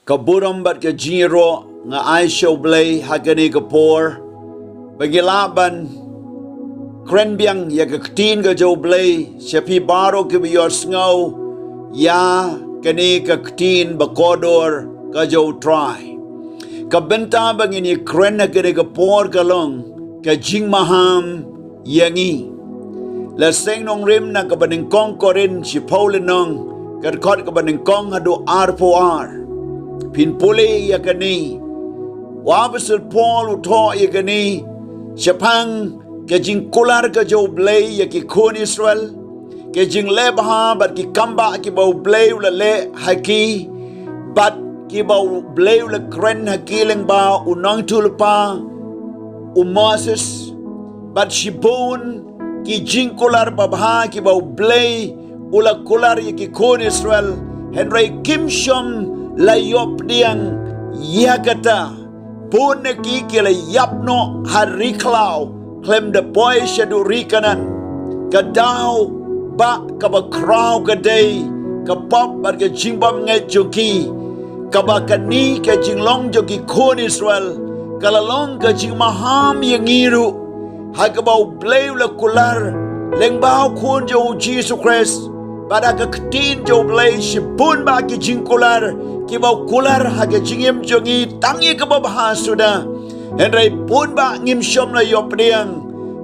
Kaburam bat ke jiro nga Aisha blay hagani kapor bagi laban krenbiang ya ke tin ke jo blay siapi baro ke biyor sngau ya kani ke tin bakodor ke jo try kabenta bangini kren hagani kapor kalong ke jing maham yangi la seng nong rim na kabaning kong korin si paulinong kadkot kabaning kong hadu R4R pin puli ya kani wabasul Paul uto ya kani Siapang ke jing kular ke jo blay ya ki kun Israel ke jing lebha bat ki kamba ki bau blay ula le haki bat ki bau blay ula kren haki leng ba unang tulpa Moses bat shibun ki jing kular babha ki bau blay ula kular ya ki kun Israel Henry Kimshom layop diang yakata pun ki kila yapno hari klau klem de boy shaduri kanan kadau ba kaba kraw kadai kabab bar ke jingbam ngai joki kaba kani ke jinglong joki kon Israel kalalong ke jing maham yangiru hagabau blay la kular lengbau kun jo Jesus Christ pada ke ketin jo blay shipun ba ki jing kular ki bau kular hage jingim jongi tangi ke babah sudah henry pun ba ngim syom la yop diang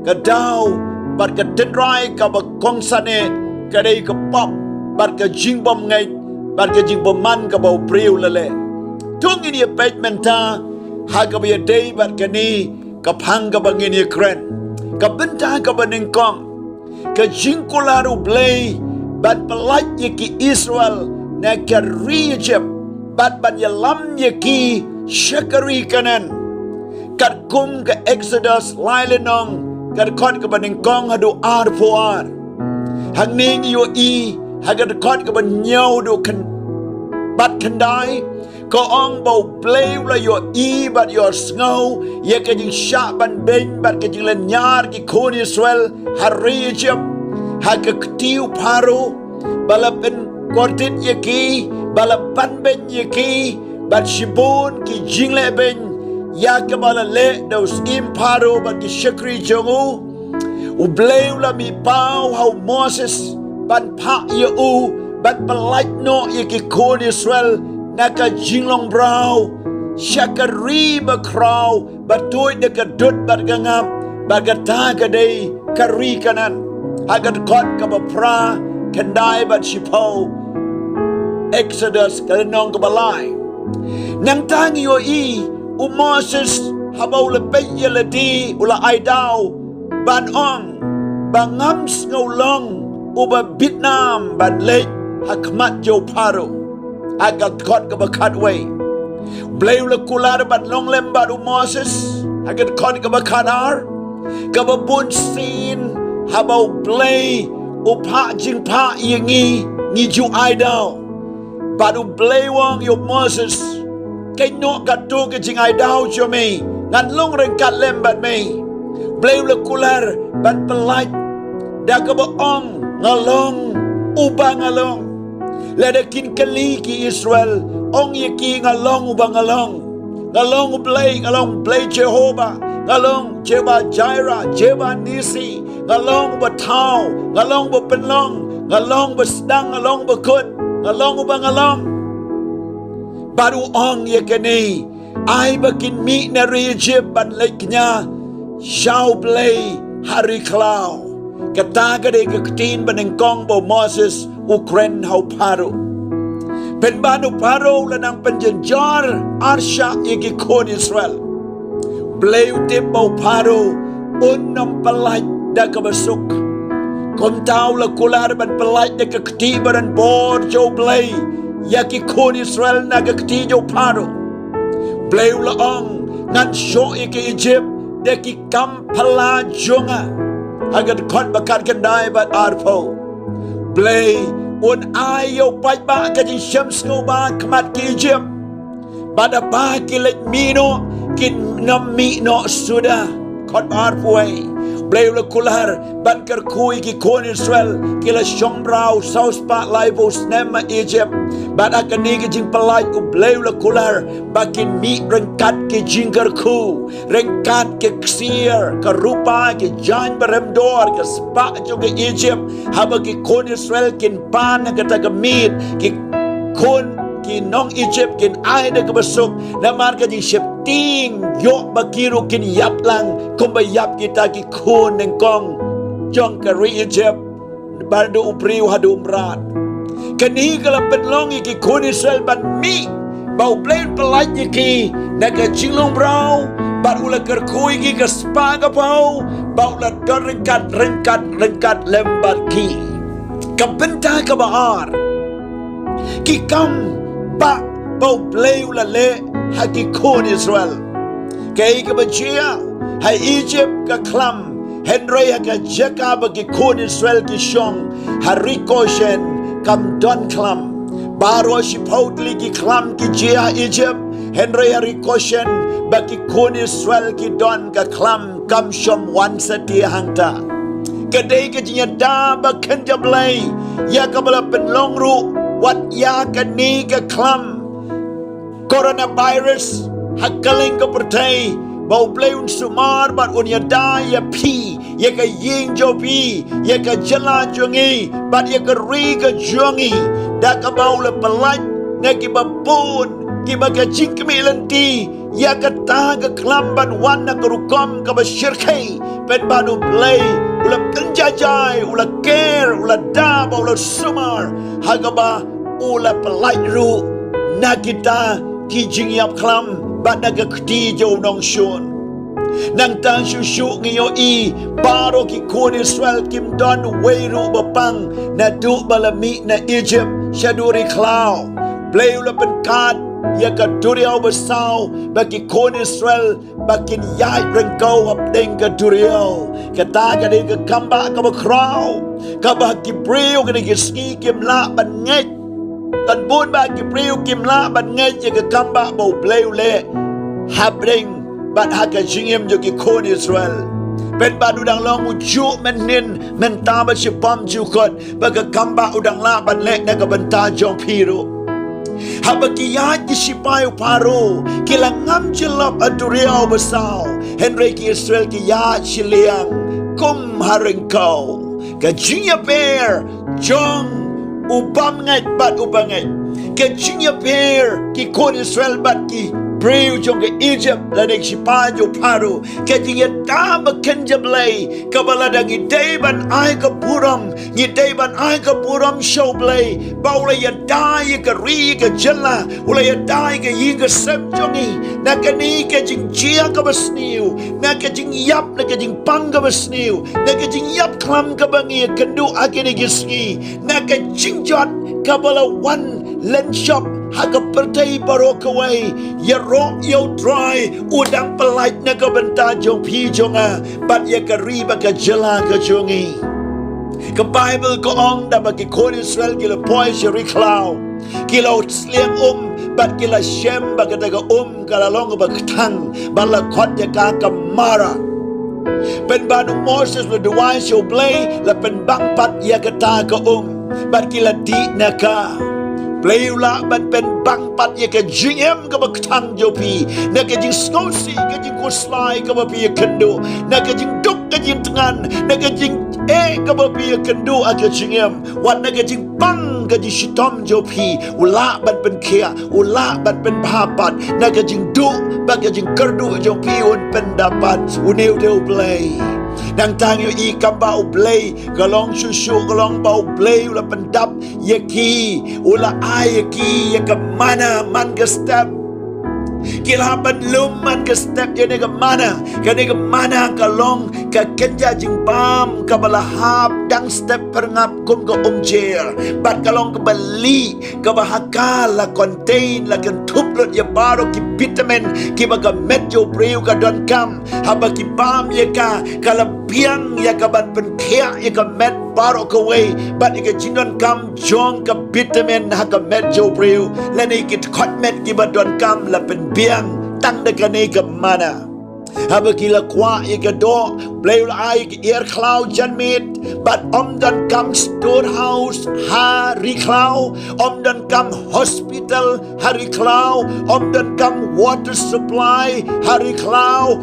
kadau bat ke tenrai ka ba kongsane kadai ke pop bat ke jingbom ngai bat ke jingbom man ka bau priu lele tung ini page menta haga ba dei bat ke ni ka phang ka bangini kren ka benta ka baning kong ka jingkularu blay bat pelat ki Israel na ka Egypt bat ban yalam yaki syakari kanan kat kum ke Exodus lailenong kat kot ke baning kong hadu R4R hang ning yo i hagat kot ke ban nyau do kan bat kandai ko ong bau play la yo i bat yo sngau ye ke jing sha ban ben bat ke jing len nyar ki kon Israel hari Egypt hagat tiu paru balapen kortit yaki balapan ben yaki bat shibun ki jingle ben ya ke bala le dos imparu bat ki shakri jongu u bleu la mi pau how Moses ban pa ye u bat balait no yaki kon Israel naka jinglong brau shakari ba kraw bat toy de ka dut bat gangap bagata ka dei kari kanan agat kot ka ba pra kendai bat shipau Exodus kalenong kabalay nang tangi yo i Moses habaw lepay yaladi ula ay daw ban ong bangams ngulong uba Vietnam ban lake hakmat jo paro agat kot kabakat way blay ula kular ban long lembat Moses agat kot kabakatar kababun sin habaw blay upa jing pa yangi ni ju ay daw Badu blay wang yo Moses kay no katu ke jing ay daw jo me ngan long ren kat lembat me blay le kular ban pelaj da ka ba ong ngalong uba ngalong la da kin kali ki Israel ong ye ki ngalong uba ngalong blay Jehovah ngalong Jeba Jireh Jeba Nisi ngalong ba tau ngalong ba penlong ngalong ba sedang ngalong ba kut ngalong ubang along baru ong ye kani ay bakin mi na Egypt ban lake nya shaw blay hari klau kataga de katin baneng kong bo Moses ukren how paro pen banu paro lanang penjenjar arsha igi kon Israel blay utip bo paro unam palaj da kabasuk Kom tau la kular ban pelaj de kakti baran bor jo blay yaki kon Israel na kakti jo paro blay la ong nan sho yaki Egypt de ki kam pala jonga agat kot bakat kandai bat arpo blay un ayo pai ba ka jing shams ngo ba kmat ki Egypt bada ba ki lek mino kin nam mi no suda kot arpo Beliau kular ban kerkui ki kon Israel kila shombrau saus pa laivo snema Egypt ban akan ni ki jing pelai ku beliau kular bakin mi rengkat ki jing kerku rengkat ki ksir ke rupa ki jan beremdor ke spa juga Egypt haba ki kon Israel kin pan kata ke mit ki kon ki nong Egypt kin ai de ke besuk namar ka jing ting yok bakiru kin yap lang kumba yap kita ki kun neng kong jong kari Egypt bardo upriu hadu umrat kani kala penlongi ki kun Israel ban mi bau plain pelaj ki naga jinglong brau bar ula kerkui ki ke spa ka bau bau la don rengkat lembar ki kapenta ka baar ki kam ba bau play ula le haki kun Israel kay ka bajia hai Egypt ka klam Henry ka jaka bagi kun Israel ki shong harikoshen kam don klam baro si pautli ki klam ki jia Egypt Henry harikoshen bagi kun Israel ki don ka klam kam shom wan setia hangta kadai ka jinya da ba kanja blai ya ka bala penlong ru wat ya ka ni ka klam coronavirus hakaling ka pertai bau bleun sumar bat un ya da ya pi ya ka ying jo pi ya ka jala jongi bat ya ka ri ka jongi da ka bau le pelat na ki babun ki ba ka jingkmi lanti ya ka ta ka klamban wan na ka rukom ka ba shirkai pen banu play ula penjajai ula care ula da ba ula sumar hagaba ula pelat ru na kita ki jingyap klam bat naga kti jo nong shun nang tan shu shu ngiyo i baro ki kun Israel kim don weiru bapang na du balami na Egypt shaduri klau bleu la penkat ya ka duriau besau bagi kun Israel bakin yai rengkau apdeng ka duriau kata ka de ka kamba ka bakrau ka ba ki breu ka de ski kim la ban ngai tan bun ba ki breu kim la ban ngai ya ka kamba bau bleu le habring bat haka jingim jo ki kun Israel pen ba udang long uju menin menta ba si pam ju kot ba ka kamba udang la ban le na ka banta jong piru habaki ya ki sipai paru kilangam jelap aduriau besau Henry ki Israel ki ya chiliang kum harengkau ka jingya per jong ubam ngai bat ubangai ka jingya per ki kun Israel bat ki breu jong ke Egypt la nek sipai jo paru ka jingya ta ba kenja blai ka bala dangi dei ban ai ka puram ni dei ban ai ka puram show blai ba ula ya dai ka ri ka jella ula ya dai ka yi ka sem jongi na ka ni ka jing chia ka basniu na ka jing yap na ka jing pang ka basniu na ka jing yap klam ka bangi kendu akini gisgi na ka jing jot ka bala one len shop haga pertai baro kawai ya ro yo dry udang pelait na ka benta jong pi jonga bat ya ka riba ka jela ka jongi ka Bible ko ong da bagi kon Israel kila poi shiri klau kila sliang bat kila shem bagada ka kala long ba tang bala khot ya ka kamara pen banu Moses le duai show play la pen bang pat ya ka ta ka bat kila di na ka play la ban pen bang pat ya ka jingem ka baktang jopi na ka jing skosi ka jing kuslai ka ba pi kendo na ka jing dok ka jing tengan na ka jing ka ba pi kendo a ka jingem wat na ka jing bang ka jing shitom jopi ula ban pen kia ula ban pen papat na ka jing du ba ka jing kerdu jopi un pen dapat uneu deu play nang tang yu i kamba u play galong shushu galong ba u play ula pendap yaki ula ayaki yaka mana man ka step kilaban lum man ka step ya nega mana kalong ka kenja jing bam ka balahap dang step perngap kum ka umjer bat kalong ka bali ka bahakal la contain la kan tuplot ya baro ki vitamin ki baga medjo breu ka don kam haba ki bam ya ka kala biang ya ka ban pen kia ya ka med baro ka way bat ya ka jindon kam jong ka vitamin ha ka medjo breu la ni ki khot med ki ba don kam la pen biang tang de ka ni ka mana Habagila kwa igado, bleu ai ear cloud janmit, but dan kam storehouse hari cloud, dan kam hospital hari cloud, dan kam water supply hari cloud,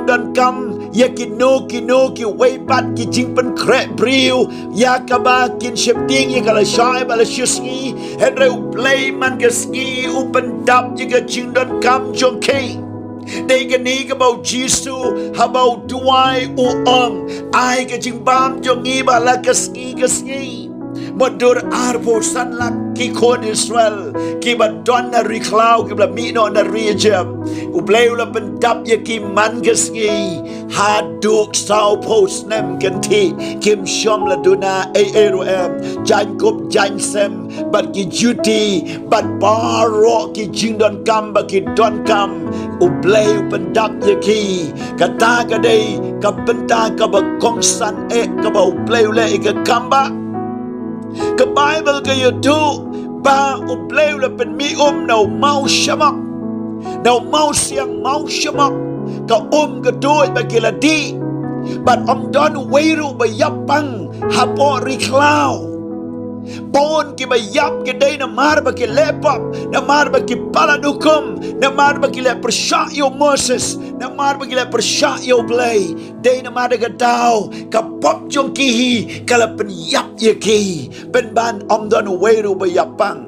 dan kam ya kino ki way pat ki jingpen krek briu ya kaba kin shepting ya kala shai bala shuski henre play man gaski open dap ya jingdon kam jong ke They can think about Jesus, about Duai Uong, I getting bam jongi balakaski. Madur arbo sanlak ki kon Israel, ki badonna riklau ki bla mino na rejam, ubleula pendap ya ki mangaski, haduk sau post nem ganti, kim shom la duna em, jan kup jan sem, but ki duty, but baro ki jingdon kam ba ki don kam, ubleu pendap ya ki, kata kadai, kabenta kabagong san kaba ubleu le ka kamba. Ka Bible ka yudu ba ubleu la pen mi nau mau shamak nau mau siang mau shamak ka ka doy ba kiladi but don weiru ba yapang hapo riklau Pon ki ba yap ki day na mar ba ki lepap na mar ba ki paladukum na mar ba ki le persya yo Moses na mar ba ki le persya yo blay day na mar ga daw ka pop jong kihi kala pen yap ye ki pen ban don weiru ba yapang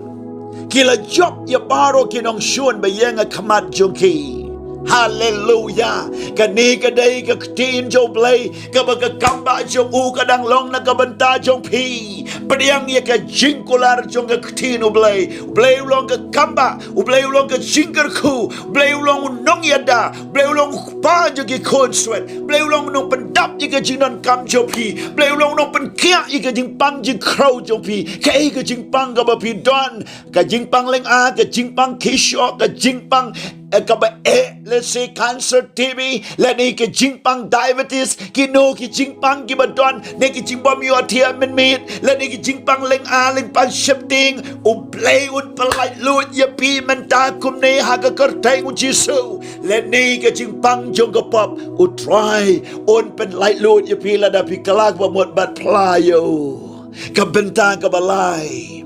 kila job ya baro kinong shun ba yenga kamat jong ki Hallelujah. Kani kadai ka tin jo blay ka baga kamba jo u kadang long na kabanta jong pi. Padiang ye ka jingkular jong ka tin u blay. Blay long ka kamba, u blay long ka jingker ku, blay long nong yada, blay long pa jo ki kon sweat, blay long nong pendap ye ka jingnon kam jo pi, blay long nong pen kia ye ka jing pang jing crow jo pi. Ka e ka jing pang ka ba pi don, ka jing pang leng a, ka jing pang kisho, ka jing pang let's say cancer TB let ni ke jingpang diabetes kino ki jingpang ki badon ne ki jingbom yo tia men mit let ni ki jingpang leng a leng pan shifting u play un palai lut ya pi men ta kum ne ha ka kertai u jisu let ni ke jingpang jong ka pop u try un pen light lut ya pi la da pi kalak ba mot bat playo ka bentang ka balai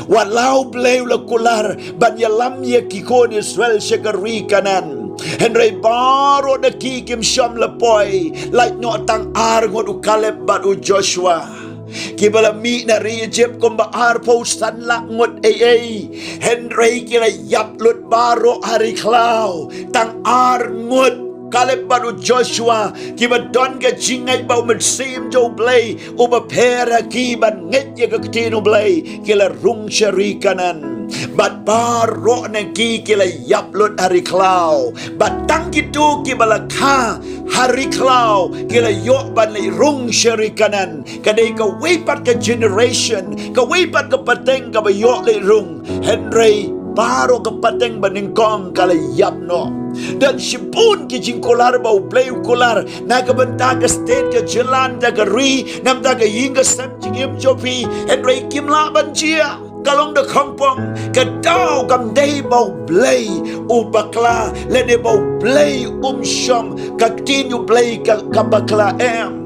Walau bleu la kular banyalam ye kikon Israel shekari kanan Henry baro na kikim sham la poi like no tang ar ngot u Caleb bat u Joshua Kibala mi na Egypt kumba arpo sanla ngot Henry kila yap lut baro hari klau tang ar ngot Caleb baru Joshua kiba don ka jingay ba umadsim jo blay umapera kiban nget ka katino blay kila rung syarikanan bat baro na ki kila yaplot hari klau bat tang gitu kibala ka hari klau kila yok ban lay rung syarikanan kadai ka wipat ka generation ka wipat ka pateng ka ba yok lay rung Henry baro ka pateng baningkong kala yapno dan sipun ki jingkolar bau bleu kolar na ka benta ka state ka jalan da ka ri nam da ka yinga sam jingim jopi Henry kim la banjia kalong da kampong ka daw kam day bau blay u bakla le de bau blay sham ka tin yu blay ka bakla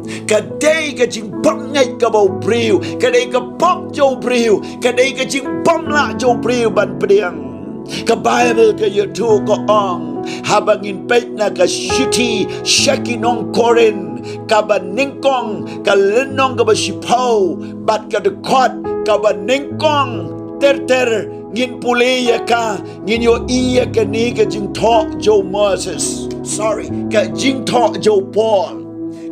Kadai ka jing bom ngay ka bau briu Kadai ka bom jo briu Kadai ka jing bom la jo briu ban pediang Ka Bible ka yutu ko ong Habangin pet na ka shiti Shaki nong korin Ka ba ningkong Ka lenong ka ba sipaw Bat ka dekot Ka ba ningkong Ter ngin puli ya ka Ngin yo iya ka ni ka jing talk jo Moses Sorry Ka jing talk jo Paul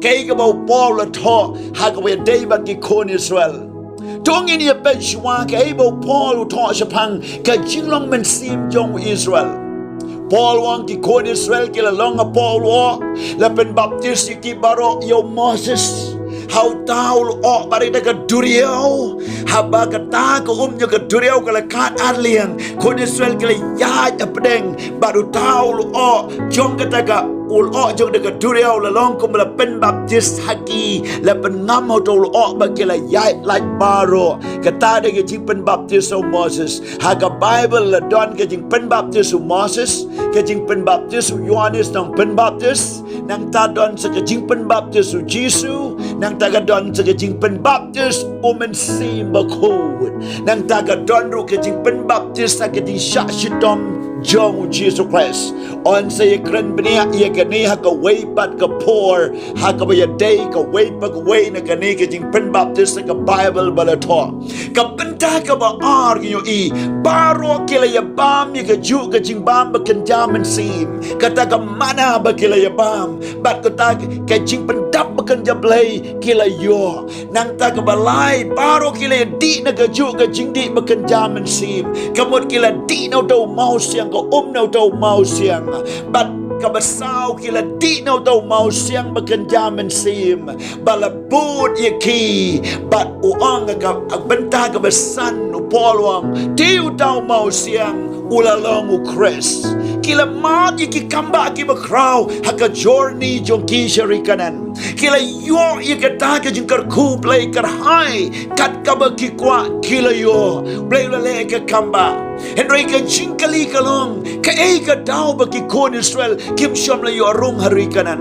Kay ka ba Paul la to ha ka ba David ki kon Israel Tong ini ya ben shwa kay ba Paul to Japan ka jinglong men sim jong Israel Paul wang ki kon Israel ki la long Paul wa la ben baptist ki baro yo Moses How taul o bari da ka duriao haba ka ta ko nyo ka duriao ka la kat arliang kon Israel ki la ya apdeng baru taul o jong ka ta ka ul o jong de ka duriao la long ko la pen baptist haki la pen ngam ho ul o ba ki la ya like baro ka ta de ki pen baptist o Moses ha ka Bible la don ka jing pen baptist o Moses ka jing pen baptist o Yohanes nang pen baptist nang ta don sa kajing penbaptis u Jesu, nang ta don sa kajing penbaptis men sim bakod, nang ta don ru kajing penbaptis sa kajing syak shitom jong Jesus Christ. On sa ikran bnia ia kani ha ka way pat ka por ha ka ya day ka way pag way na kani ka jing penbaptis sa ka Bible balato ka penta ka ba ar yo i baro kila ya bam ya ka ju ka jing bam ba kan jaman sim kata ka mana ba kila ya bam bat ka ta ka jing pendap ba kan jablay kila yo nang ta ka balay baro kila ya di na ka ju ka jing di ba kan jaman sim kamot kila di na daw mau siang ka na daw mau siang bat kabasaw kila di na daw mau siang makanjaman sim balabud yaki bat uang agbenta kabasan upolwang diw daw mau siang ulalong u Chris kila mat yaki kamba ki bakraw haka journey jong ki syarikanan kila yo yakata ka jing karku play karhai kat kabaki kwa kila yo play lale ka kamba Henry ka jingkali kalong ka ay ka daw bagi kon Israel kim syam la yo arong hari kanan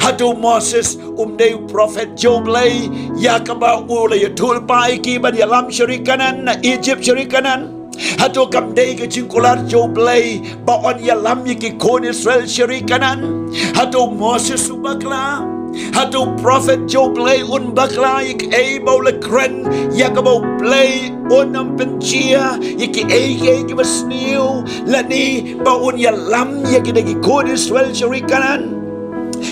hatu Moses umday prophet Joblay yakaba ula ya tulpai ki ban yalam syarikanan na Egypt syarikanan hatu kamday ka jingkular Joblay baon yalam yaki kon Israel syarikanan hatu Moses subakla hatu prophet Joblay un bakla yik ay baula kren yakaba play onam pencia yaki ay kibasniu lani baun yalam yaki dagi kon Israel syarikanan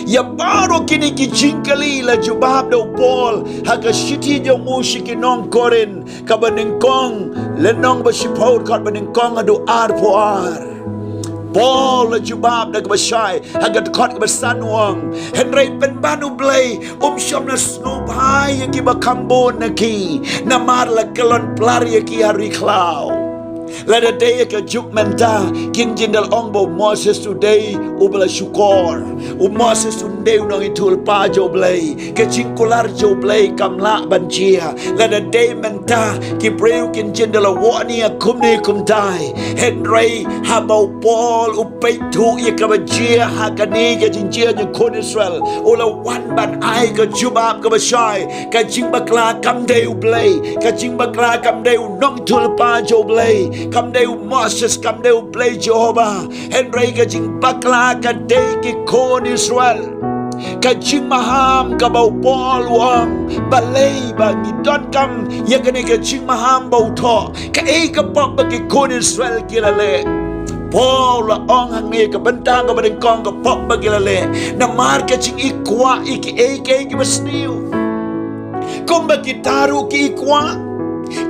ya baro kini ki jingkali la jubab do Paul haka shiti jo musiki nong korin kabaningkong lenong ba sipaut kat baningkong adu ar po ar Paul la jubab na kabashay hagat kot kabasanwang Henry penbanu blay syam na snubhay yaki bakambon na ki na marla kalon plari yaki hari klaw Lada day ka juk menta kin jindal ongbo Moses today ubala syukor Moses today nang itul pa joblay ke cingkular joblay kamla banjia lada day menta ki breu kin jindal wani akumni kumtai Henry habau Paul upaitu ya kabajia hakani ke jinjia ni kon Israel ula wan ban ai ka jubab ka bashay ka jingbakla kamdeu blay ka jingbakla kamdeu nong tul pa joblay kamdeu Moses kamdeu play Jehovah Henry ka jing bakla ka day ki kon Israel ka jing maham ka bau Paul wang balay bang idon kam ya ka ni ka jing maham bau to ka ay ka pop ki kon Israel kilale Paul la ong hang ni ka bentang ka bading kong ka pop bagilale na mar ka jing ikwa iki ay ki basniu kumba kitaru ki ikwa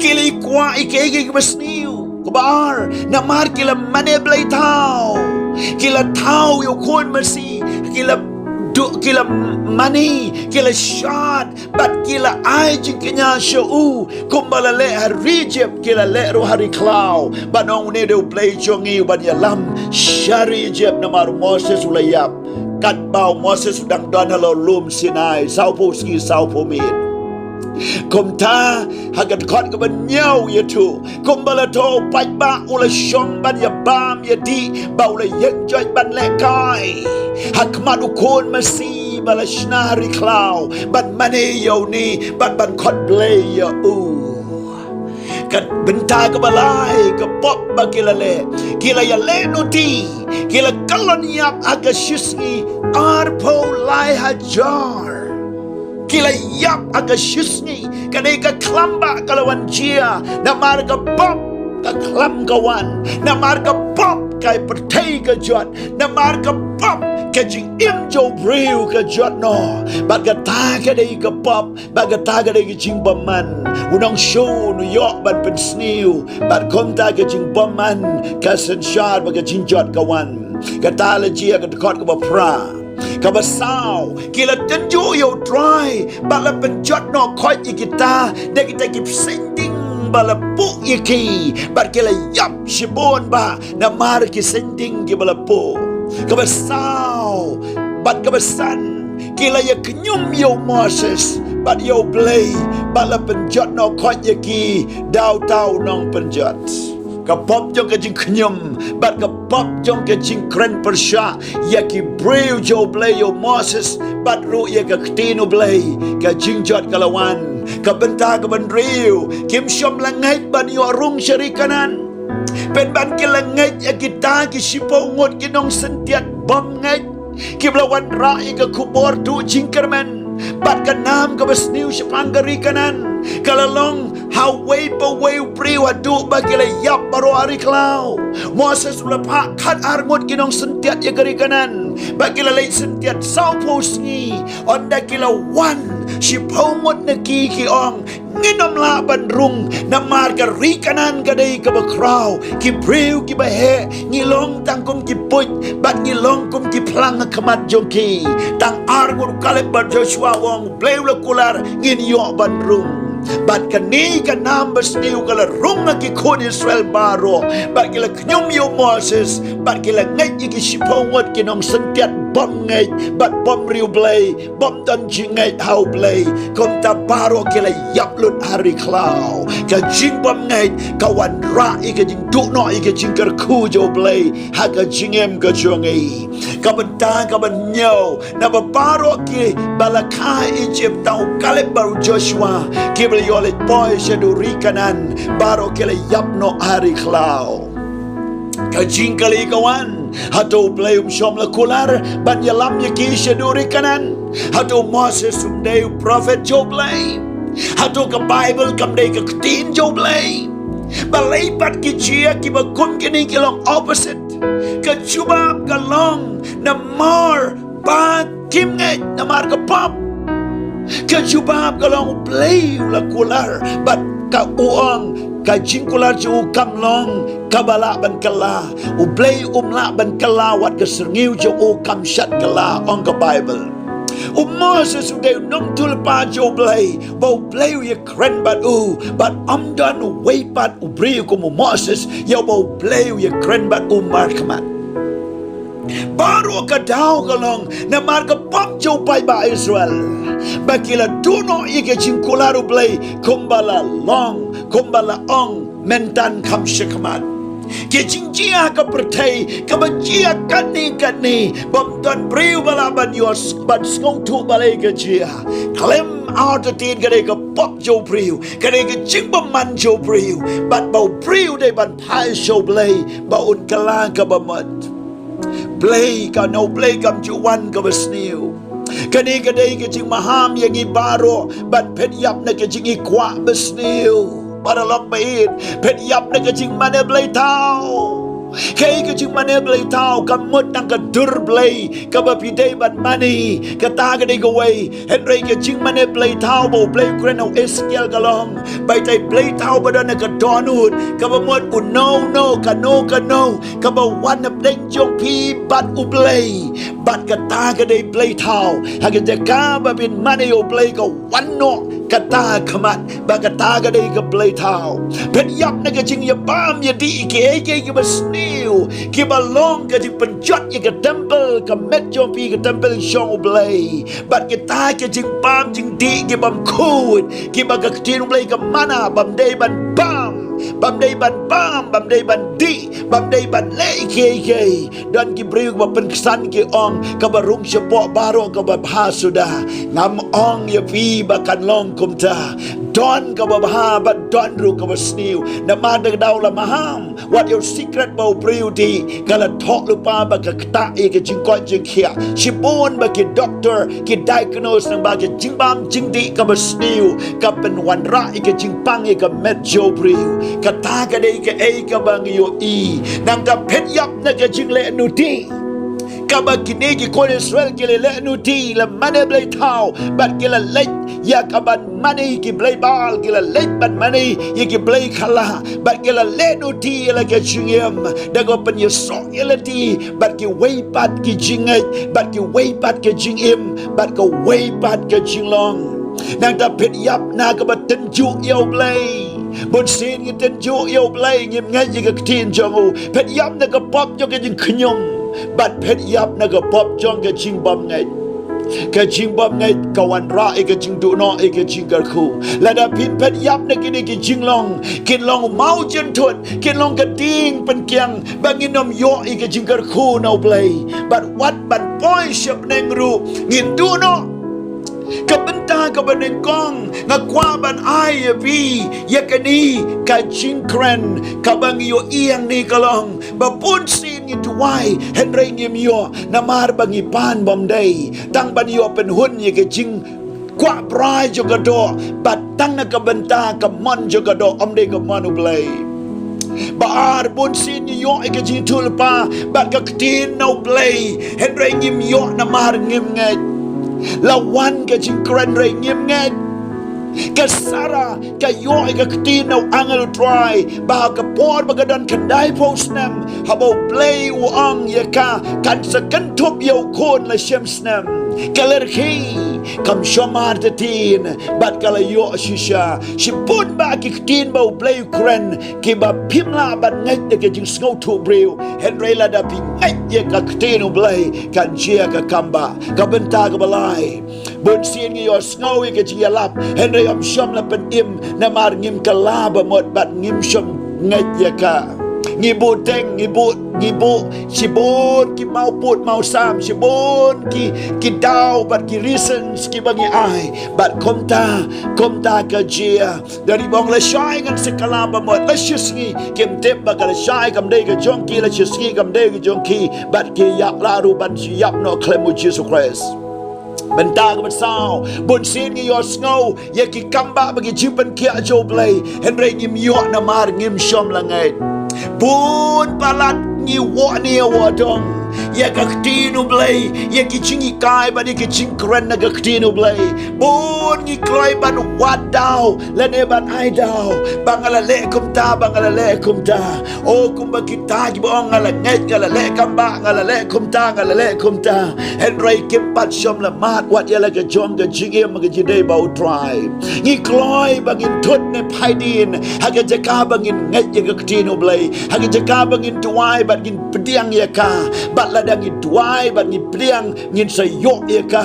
kila ikwa iki ay ki basniu Kabar na mar kila maneblay tao kila tao yo kon masi kila mani kila shot bat kila ay jingkanya shau kumbala le harijep kila le ro hari klaw banong ne do play chongi ban yalam shari jep na mar Moses ulayap kat bau Moses udang don halo lum Sinai saupo ski saupo mit Kumta hagat kot ke banyau ya tu kumbala to pai ba ula shong ban ya bam ya di ba ula yen joy ban le kai hakmat ukon masi bala shnari klaw ban mane yo ni ban kot play ya kat benta ke balai ke pop ba kilale kila ya le nuti kila kalon yap aga shisni arpo lai hajar kila yap aga shisni kanai ka klamba kalawan jia na marga pop ka klam kawan na marga pop kai pertai ka jot na marga pop ka jing im jo breu ka jot no baga ta ka dei ka pop baga ta ka dei jing baman unang show New York ban pensniu bat kom ta ka jing baman ka sen shar baga jing jot kawan ka ta la jia ka kot ka ba pra kabasaw kila tenju yo try bala penjot no khoi ikita de kita kip sending bala pu iki bar kila yap shibon ba na mar ki sending ki bala pu kabasaw bat kabasan kila ya kenyum yo Moses bat yo play bala penjot no khoi iki daw nong penjot kapop jong ke jing knyum bat kapop jong ke jing kren persha ya ki breu jo blay yo Moses bat ru ya ke ktinu blay ke jing jot kalawan ke benta ke bandriu kim syom langai ban yo rung syarikanan pen ban ki langai ya kita ki sipo ngot ki nong sentiat bom ngai ki blawan rai ke kubor tu jing kermen bat kanam ke besniu syapangari kanan kalalong hawai pawai priwa du bagi le yap baro ari klau Moses ulapa khat arngot kinong sentiat ya kari kanan bagi le sentiat sau posngi onda kila wan si paumot na ki ong nginom la bandrung na marga ri kanan kadai ka bakraw ki priu ki bahe ngilong tangkum ki puj bat ngilong kum ki plang kamat jongki tang arngot kalep bar Joshua wong bleu la kular ngin yo bandrung bat kani kanam besniu kala runga ki kon Israel baro bat kila knyum yo Moses bat kila ngai ki sipawat kinong sentiat bom ngai bat bom riu blay bom dan jingai hau blay kom ta baro kila yap lut hari klau ka jing bom ngai kawan ra i ka jing du no i ka jing kar ku jo blay ha ka jingem ka jongai ka benta ka banyo na baro ki balakai Egypt tau kalep baru Joshua ki yolet boy shaduri kanan baro kele yapno hari klau kajing kali kawan hato play shom la kular ban yalam yaki shaduri kanan hato Moses umdeu prophet joblay hato ka Bible kamdei ka tin joblay balay pat ki chia ki bakum kini kilong opposite ka chubab kalong na mar ba kim ngai na mar ka pop kajubab kalong play la kular bat ka uang ka jingkular ju kamlong kabala ban kala u play umla ban kala wat ka serniu ju u kam shat kala on ka Bible u Moses u de nong tul pa jo play bo play ye kren bat u but am done way pat u bri ko Moses yo bo play ye kren bat u markmat baru ka daw kalong na marka pop jo pai ba Israel bakila duno ike cingkularu play kumbala long kumbala ong mentan kam shikmat ke jingjia ka pertai ka bajia kani bom don breu bala ban yos ban skong tu balai ka jia klem out tin ka ka pop jo breu ka ka jingbom man jo breu bat bau breu de ban pai show play ba un kala ka bamat play ka no play kam juwan ka besniu kani kadai ke jing maham yang ibaro ban pet yap na ke jing ikwa besniu para lopait pet yap na ke jing mane play tau kai ke jing mane play tau kamut nang ka dur play ka ba pidai ban mani ka ta ka dai go way henry ke jing mane play tau bo play kreno eskel galong bai tai play tau ba na ka donut ka ba mot u no ka no ka ba wan na play jong pi bat u play bat ka ta ka dai play tau ha ka ja ka ba bin mani o play ka wan no ka ta kamat ba ka ta ka dai ka play tau pet yap na ka jing ya bam ya di ke ba sniu ki ba long ka di penjot ya ka temple ka met jong pi ka temple shong play bat ka ta ka jing bam jing di ki bam kud ki ba ka tin play ka mana bam dai ban bam bam dai ban bam bam dai ban di bam dai ban le ke dan ki breu ba penkesan ki ong ka barung sepo baro ka ba sudah ngam ong ya pi ba kan long kumta don ka ba ba don ru ka ba sniu na ma da daw la maham what your secret ba breu di kala talk lupa ba ka ta e ka jingkot jing khia sipon ba ki doctor ki diagnose nang ba ki jingbam jingdi ka ba sniu ka pen wan ra e ka jingpang e ka met jo breu kata ka dei ka ei ka bang yo i nang ka pet yap na ka jing le nu ti ka ba kini ki kon Israel ki le nu ti la mane blai tau bat ki la le ya ka ban mane ki blai bal ki la le ban mane ye ki blai khala bat ki la le nu ti la ka jingem da go pen ye so ye la ti bat ki wei pat ki jingai bat ki wei pat ki jingem bat ka wei pat ki jinglong nang ta pet yap na ka ba ten ju yo blai bột xin cái tên chú yêu play nghiêm ngay như cái tin cho ngủ phết yam nó cái pop cho cái chinh khnyom bát phết yam nó cái pop cho cái chinh bom ngay Ka jing bom ngai kawan ra e ka jing du no e ka jing gar khu la da pin pet yap ne ki ki jing long kin long mau chen thut kin long ka ting pen kyang bangin nom yo e ka jing gar khu no play but what but boy shop neng ru ngin du no kabenta ka baneng kong ngakwa ban ai vi yakani ka jinkren ka bang yo iang ni kalong bapun sin ngi tuwai henry ngim yo namar bangi pan bom day tang ban yo pen hun ye ka jing kwa brai jo ka do bat tang na kabenta ka mon jo ka do om de ka manu blai Baar bun sin yo e ka jing tulpa ba ka tin no play henry ngim yo namar ngim ngai lawan ka jing kren re ngim ngai ka sara ka yo ka tin no angal try ba ka por ba ka dan kandai post nam habo play u ang ya ka kan sa kan tup yo kon la shem snam kaler khi kam shomar te tin bat kala yo shisha shipun ba ki tin ba play kren ki ba pimla ban ngai de ka jing snow to brew henry la da pi ngai ye ka tin u play kan chia ka kamba ka benta ka balai bun sin ngi yo snow ka jing yalap henry am shom la pen im na mar ngim kala ba mot bat ngim shom ngai ye ka ngibu teng ngibu sibun ki mau put mau sam sibun ki dau bat ki reasons ki bagi ai bat komta ka jia dari bong la shai ngan sekala ba mot la shisngi kem tep ba ka shai kam dei ka jongki la shisngi kam dei ka jongki bat ki yak la ru ban si yap no klemu Jesus Christ bentang bersau bun sin ngi yo snow ye ki kamba bagi jipan kia jo blai henry ngim yo na mar ngim shom la ngai bun palat ngi wo ni wo dong ye ka ktinu blai ye ki chingi kai ba ni ki ching kren na ka ktinu blai bun ngi kloi ban wat dau le ne ban ai dau bangala le kum ta o kum ba ki ta ki bong ngala ngai ngala le kamba ngala le kum ta henry kim pat shom la mat wat ye la ka jom ka jingim ka jidei bau try ngi kloi bangin thut ne phai din ha ka jaka bangin ngai ye ka ktinu blai ha ka jaka bangin tuai bangin pediang ye ka bat la dang tuai bangin pediang ngin sayo ye ka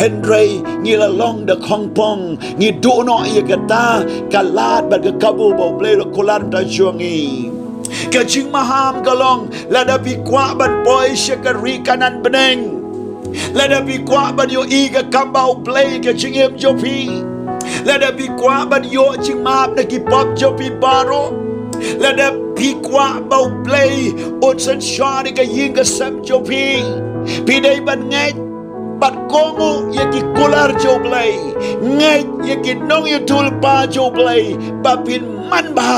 henry ngi la long da khong pong ngi do no ye ka ta kalat bat ka kabu bau blai ro kolan ta chuangi ka jing maham galong la da bi kwa ban boy shakari kanan beneng let there be kwa ban yo iga kambao play ka chingem jopi let there be kwa ban yo ching map na ki pop jopi baro let there be kwa bao play on san shari ka yinga sam jopi pidai ban ngai bat kongo ye ki kular jo play ngai ye ki nong yo tulpa jo play papin man ba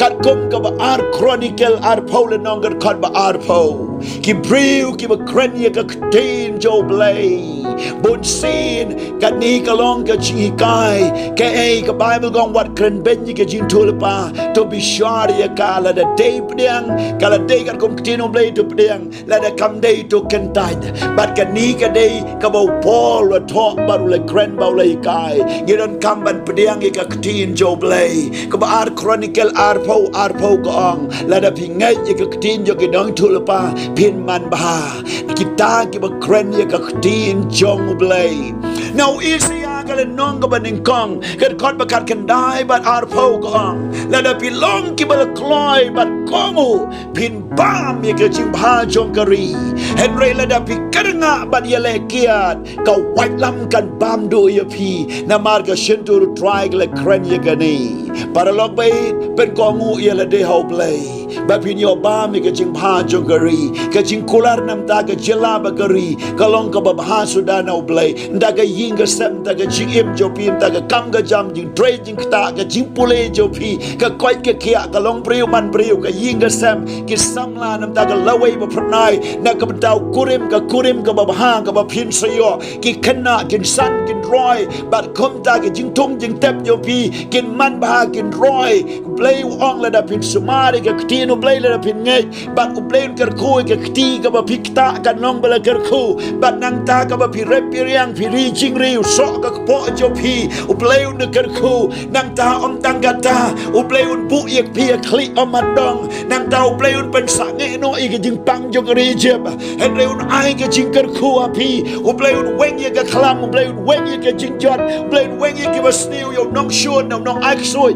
kat kom ka ba ar chronicle ar paul nong kat khat ba ar po ki brew ki ba kren ye ka tin jo blay bon sin ka ni ka long ka chi kai ka e ka bible gong wat kren ben ye ka jin tulpa to be sure ye ka la da day pdiang ka la day kat kom tin blay to pdiang la da kam day to ken tai bat ka ni ka day ka ba paul wa talk ba le kren ba le kai ye don kam ban pdiang ye ka tin jo blay ka ba ar chronicle ar po gong la da pingai ye ka tin jo ki dong tulpa pin man ba kita ki ba kren ye ka tin jong blay now easy ka le nong ka baning kong kat kon ba kat kan dai bat ar po gong la da pilong ki ba kloi bat kongu pin bam ye ka jing ba jong kari henry la da pi karanga bat ye le kiat ka white lam kan bam do ye pi na mar ka shin to try le kren ye ka ni para lok baiเป็นกองงูเอลเดฮาวเบลแบบพิญญาบ้ามีกระจิงพาจงกรีกระจิงคูลาร์น้ำตากระเจลาบกรีกะลองกะบพาสุดานาวเบลดากะยิงกะเซมตากะจิงเอ็มโจพีมตากะกัมกะจำจิงเทรจิงตากะจิงปุเลโจพีกะก้อยกะเคียกะลองเปรียวมันเปรียวกะยิงกะเซมกิซัมลาน้ำตากะละเวยบพระนายนักกะบดาวกุริมกะบพากะบพินสยอกิขณะกินสันกินรอยบัดคมตากะจิงทุ่งจิงเต็บโจพีกินมันพา makin roy blay ong la da pin sumari ka kti no blay la da pin ngai bat u blay ker ku ka kti ka ba pikta kan long bala ker ku bat nang ta ka ba pi rep pi riang pi ri ching ri u so ka po jo pi u blay un ker ku nang ta om tang ka ta u blay un bu yek pi kli om madong nang ta u blay un pen sa nge no i ka jing pang jo ka ri jeb het le un ai ka jing ker ku a pi u blay un weng ye ka klam u blay un weng ye ka jing jot blay un weng ye ka ba sniu yo nong shon no nong ak soi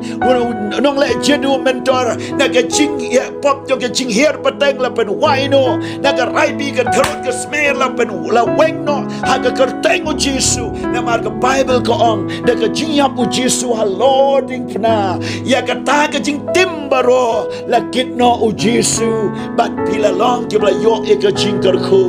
nong le jedu mentor na ka jing ya pop jo ka jing her pateng la pen wai no na ka rai bi ka throt ka smear la pen la weng no ha ka kerteng o Jesu na mar ka Bible ko ong na ka jing yap o Jesu ha lording pna ya ka ta ka jing timbaro la kit no o Jesu bat pila long ki bla yo e ka jing kar khu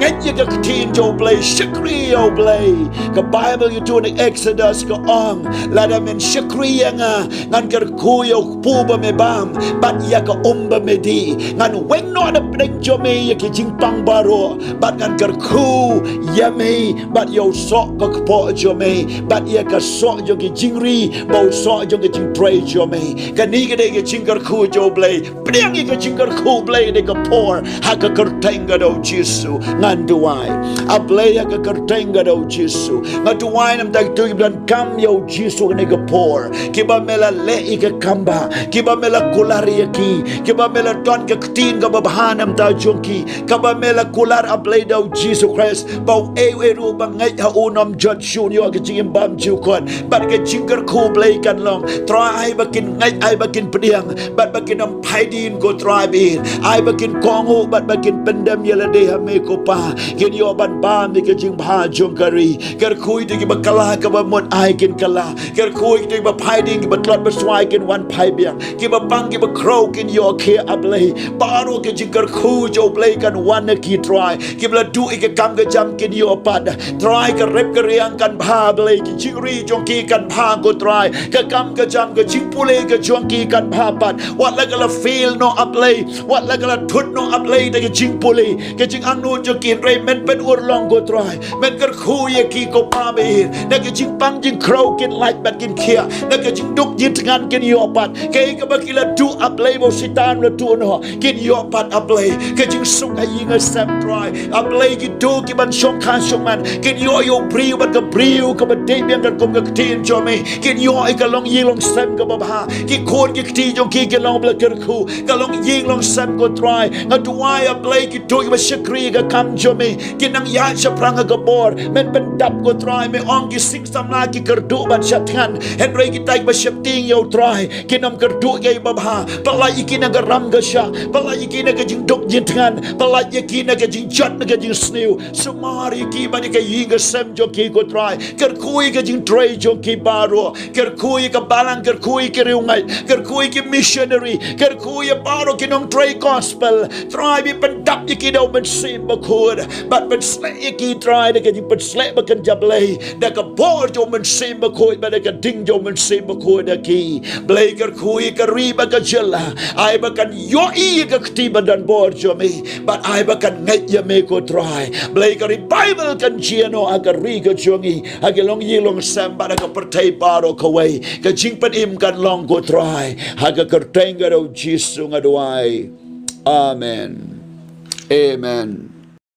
ngat ye ka tin jo blay shikri o blay ka Bible you do in Exodus ko ong la da men shikri nga ngan kar khu yo pu ba me bam bat ya ka umba me di ngan weng no da preng jo me ye ki jing pang baro bat ngan kar khu ya me bat yo so ka po jo me bat ya ka so jo ki jing ri bo so jo ki jing pray jo me ka ni ka de ki jing kar khu jo blay preng ye ka jing kar khu blay de ka por ha ka kertenga do Jesu ngan duai a blay ya ka kertenga do Jesu ngan duai nam tak tu iblan kam yo Jesu ne ka por ki ba mela le i ka kamba ki ba mela kulari ya ki ba mela ton ka ktin ka ba hanam ta jonki ka ba mela kular a blay do Jesus Christ ba e ru ba ngai ha unom jot shun yo ka jing bam ju kon ba ka jing kar khu blay kan long try ai ba kin ngai ai ba kin pediang ba kin am pai din ko try bin ai ba kin kong ho ba kin pendam yela de ha me ko pa kin yo ban bam ni ka jing bha jong kari ker khui de ki ba kala ka ba mon ai kin kala ker khui de ba pai din ki ba tlot ba swai kin wan pai biang ki ba bang ki ba crow kin yo ke ablay paro ke jing kar khu jo blay kan wan ki try ki bla du i ka kam ka jam kin yo pad try ka rep ka riang kan bha blay ki jing ri jong ki kan bha ko try ka kam ka jam ka jing pule ka jong ki kan bha pad wat la ka la feel no ablay wat la ka la thut no ablay de ka jing pule ka jing ang no jo ki re men pen ur long ko try men kar khu ye ki ko pa be na ka jing pang jing crow kin like bat kin kia na ka jing duk jit ngan kin yo pat ke ka ba kila du ablay bo sitan la tu no kin yo pat ablay ka jing sung ai ying a sam try ablay ki du ki ban shong khan shong man kin yo briu bat ka briu ka ba de biang ka kom ka tin jo me kin yo ai ka long ying long sam ka ba ha ki khon ki ti jo ki ke long bla kar khu ka long ying long sam ko try nga duai ablay ki du ki ba shikri ka kam jo me kin nang ya sha prang ka bor men pen dap ko try me ong ki sing sam la ki kar du ban shat khan hen re ki tai ba shap ting yo try kin nam kar du ke ba ha pala iki na ka ram ka sha pala iki na ka jing duk jin khan pala iki na ka jing chat na ka jing sniu sumari ki ba ni ka ying ka sam jo ki ko try kar kui ka jing tray jo ki baro kar kui ka balang kar kui ki riungai kar kui ki missionary kar kui baro ki nong tray gospel try bi pen dap iki do men sim ba khod but men slay iki try da ka jing pen slay ba kan jablay da ka bor jo men sim ba khod ba da ka ding jo men sim ba khod da ki blay kar kui ka ri ba ka jela ai ba kan yo i ka kti ba dan bor jo me but ai ba kan ngai ya me ko try blay ka ri Bible kan chiano aga ri ka jongi aga long yi long sam ba da ka pertai baro ka wai ka jing pen im kan long ko try aga kertenga do Jesus ngaduai amen amen